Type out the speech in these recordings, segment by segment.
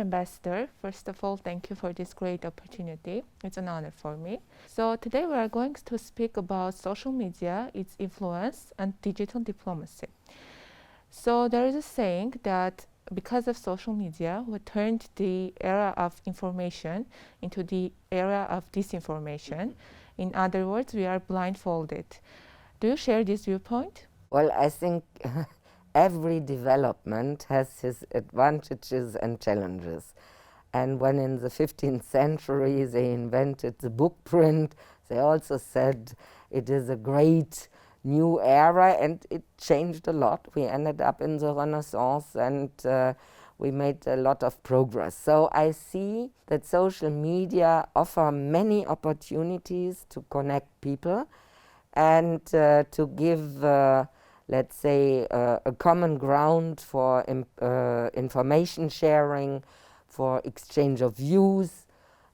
Ambassador, first of all, thank you for this great opportunity. It's an honor for me. So today we are going to speak about social media, its influence, and digital diplomacy. So there is a saying that because of social media, we turned the era of information into the era of disinformation. In other words, we are blindfolded. Do you share this viewpoint? Well, I think every development has its advantages and challenges. And when in the 15th century they invented the book print, they also said it is a great new era, and it changed a lot. We ended up in the Renaissance, and we made a lot of progress. So I see that social media offer many opportunities to connect people and to give let's say a common ground for information sharing, for exchange of views.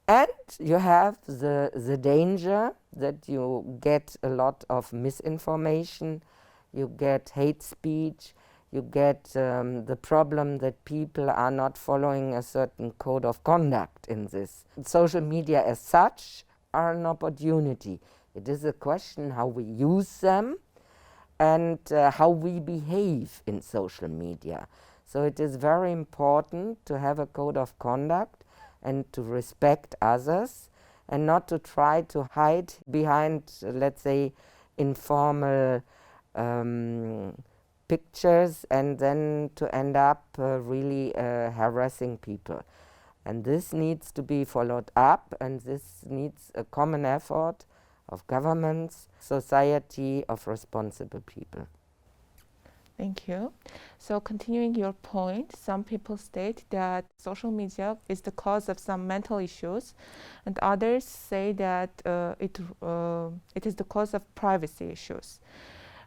And you have the danger that you get a lot of misinformation, you get hate speech, you get the problem that people are not following a certain code of conduct in this. Social media as such are an opportunity. It is a question how we use them and how we behave in social media. So it is very important to have a code of conduct and to respect others and not to try to hide behind, let's say, informal pictures and then to end up really harassing people. And this needs to be followed up, and this needs a common effort of governments, society, of responsible people. Thank you. So continuing your point, some people state that social media is the cause of some mental issues, and others say that it is the cause of privacy issues.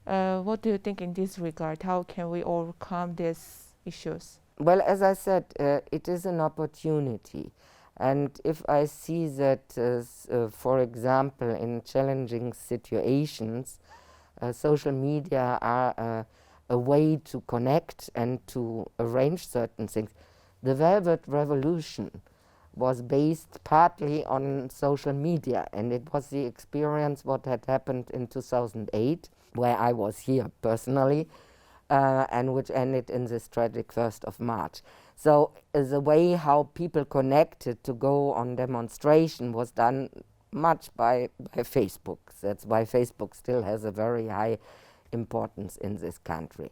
What do you think in this regard? How can we overcome these issues? Well, as I said, it is an opportunity. And if I see that, for example, in challenging situations, social media are a way to connect and to arrange certain things. The Velvet Revolution was based partly on social media, and it was the experience what had happened in 2008, where I was here personally, and which ended in this tragic 1st of March. So the way how people connected to go on demonstration was done much by Facebook. That's why Facebook still has a very high importance in this country.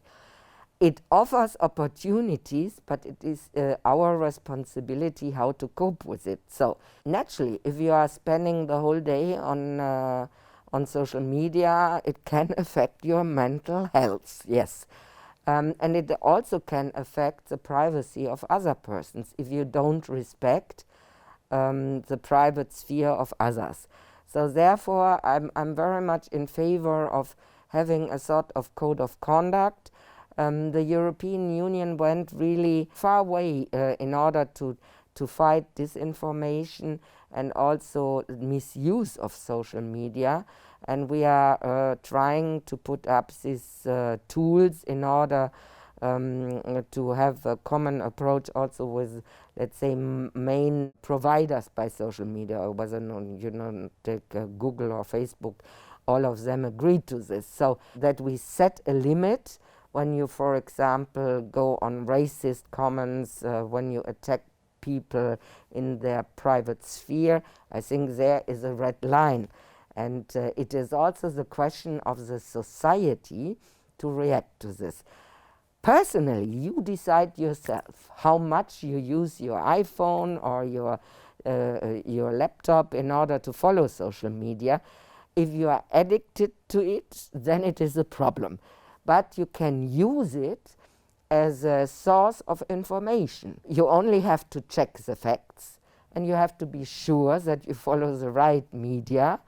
It offers opportunities, but it is our responsibility how to cope with it. So naturally, if you are spending the whole day on social media, it can affect your mental health, yes. And it also can affect the privacy of other persons if you don't respect the private sphere of others. So therefore, I'm very much in favor of having a sort of code of conduct. The European Union went really far away in order to fight disinformation and also misuse of social media. And we are trying to put up these tools in order to have a common approach also with, let's say, main providers by social media, or whether take Google or Facebook. All of them agreed to this, so that we set a limit when you, for example, go on racist comments, when you attack people in their private sphere. I think there is a red line. And it is also the question of the society to react to this. Personally, you decide yourself how much you use your iPhone or your laptop in order to follow social media. If you are addicted to it, then it is a problem. But you can use it as a source of information. You only have to check the facts, and you have to be sure that you follow the right media,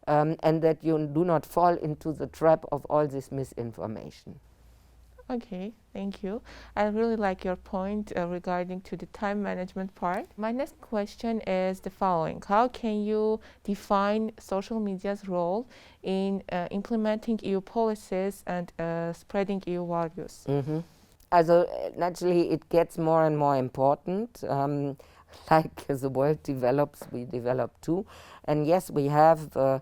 and that you do not fall into the trap of all this misinformation. Okay, thank you. I really like your point regarding to the time management part. My next question is the following. How can you define social media's role in implementing EU policies and spreading EU values? Also naturally it gets more and more important. Like as the world develops, we develop too. And yes, we have a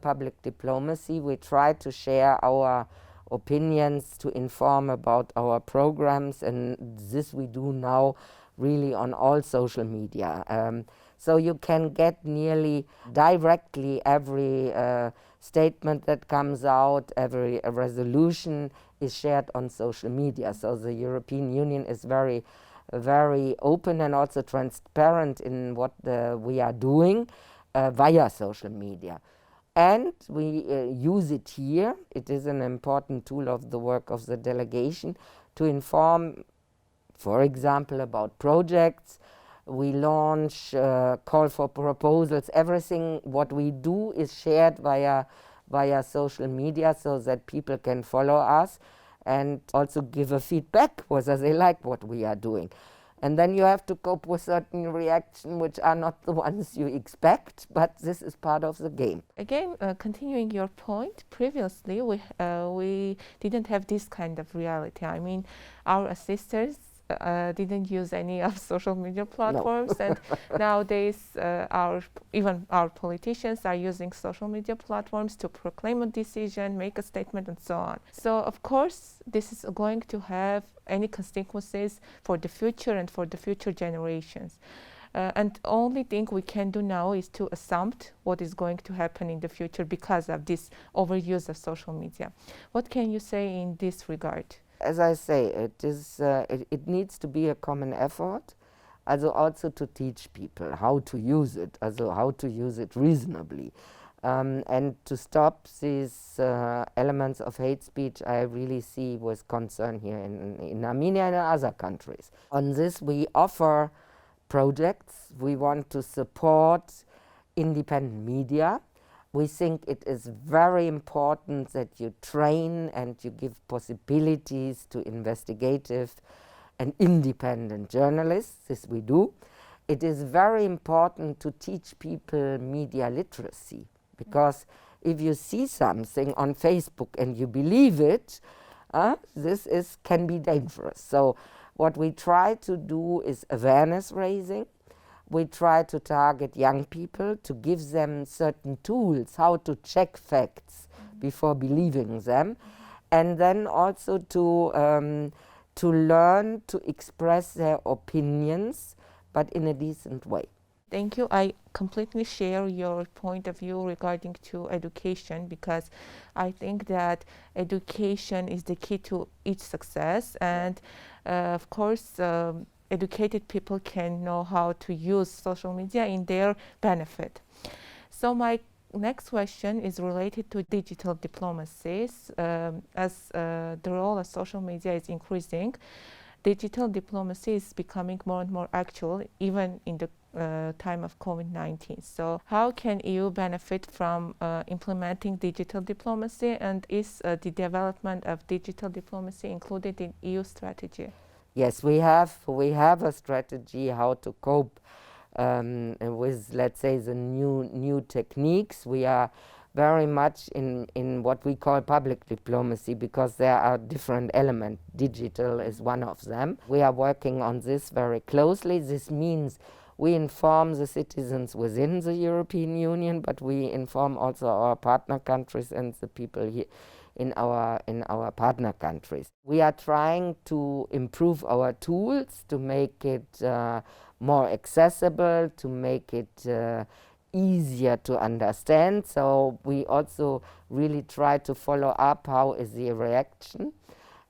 public diplomacy. We try to share our opinions, to inform about our programs, and this we do now really on all social media. So you can get nearly directly every statement that comes out, every resolution is shared on social media. So the European Union is very open and also transparent in what we are doing via social media. And we use it here. It is an important tool of the work of the delegation to inform, for example, about projects. We launch, call for proposals. Everything what we do is shared via social media so that people can follow us and also give a feedback whether they like what we are doing. And then you have to cope with certain reactions which are not the ones you expect, but this is part of the game. Again, continuing your point, previously we didn't have this kind of reality. I mean, our assistants didn't use any of social media platforms, no. And nowadays even our politicians are using social media platforms to proclaim a decision, make a statement, and so on. So of course this is going to have any consequences for the future and for the future generations. And only thing we can do now is to assume what is going to happen in the future because of this overuse of social media. What can you say in this regard? As I say, it needs to be a common effort, also to teach people how to use it, how to use it reasonably, and to stop these elements of hate speech. I really see with concern here in Armenia and in other countries. On this, we offer projects. We want to support independent media. We think it is very important that you train and you give possibilities to investigative and independent journalists. This we do. It is very important to teach people media literacy, because if you see something on Facebook and you believe it, this can be dangerous. So what we try to do is awareness raising. We try to target young people to give them certain tools how to check facts before believing them, and then also to learn to express their opinions, but in a decent way. Thank you. I completely share your point of view regarding to education, because I think that education is the key to each success, and of course educated people can know how to use social media in their benefit. So my next question is related to digital diplomacies. As the role of social media is increasing, digital diplomacy is becoming more and more actual, even in the time of COVID-19. So how can EU benefit from implementing digital diplomacy, and is the development of digital diplomacy included in EU strategy? Yes, we have a strategy how to cope with, let's say, the new techniques. We are very much in what we call public diplomacy, because there are different elements. Digital is one of them. We are working on this very closely. This means we inform the citizens within the European Union, but we inform also our partner countries and the people here in our partner countries. We are trying to improve our tools to make it more accessible, to make it easier to understand. So we also really try to follow up how is the reaction.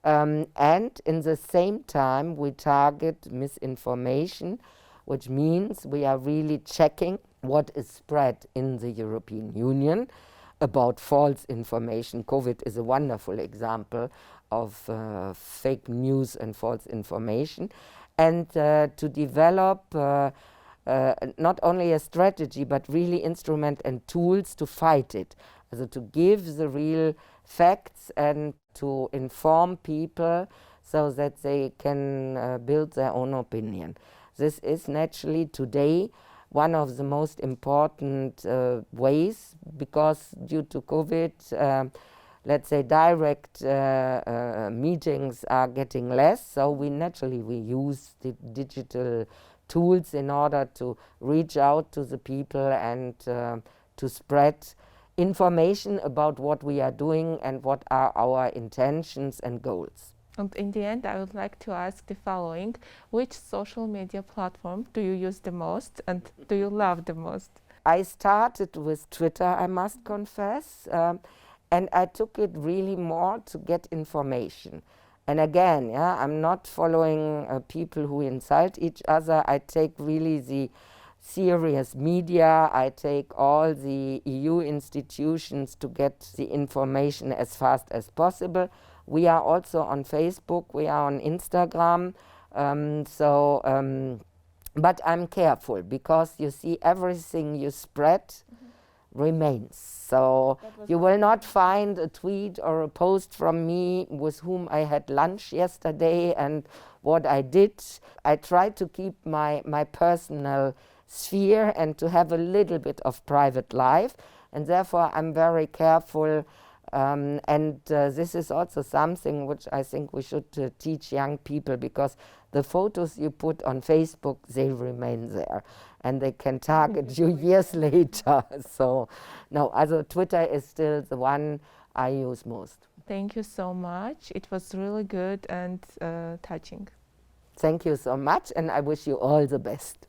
And in the same time, we target misinformation, which means we are really checking what is spread in the European Union about false information. COVID is a wonderful example of fake news and false information, and to develop not only a strategy but really instrument and tools to fight it, also to give the real facts and to inform people so that they can build their own opinion. This is naturally today one of the most important ways, because due to COVID, let's say, direct meetings are getting less, so we use the digital tools in order to reach out to the people and to spread information about what we are doing and what are our intentions and goals. And in the end, I would like to ask the following: which social media platform do you use the most and do you love the most? I started with Twitter, I must confess, and I took it really more to get information. And again, I'm not following people who insult each other. I take really the serious media. I take all the EU institutions to get the information as fast as possible. We are also on Facebook, we are on Instagram. But I'm careful because you see everything you spread remains. So you will not find a tweet or a post from me with whom I had lunch yesterday and what I did. I try to keep my personal sphere and to have a little bit of private life, and therefore I'm very careful. This is also something which I think we should teach young people, because the photos you put on Facebook, they remain there and they can target you years later. So no, also Twitter is still the one I use most. Thank you so much. It was really good and touching. Thank you so much, and I wish you all the best.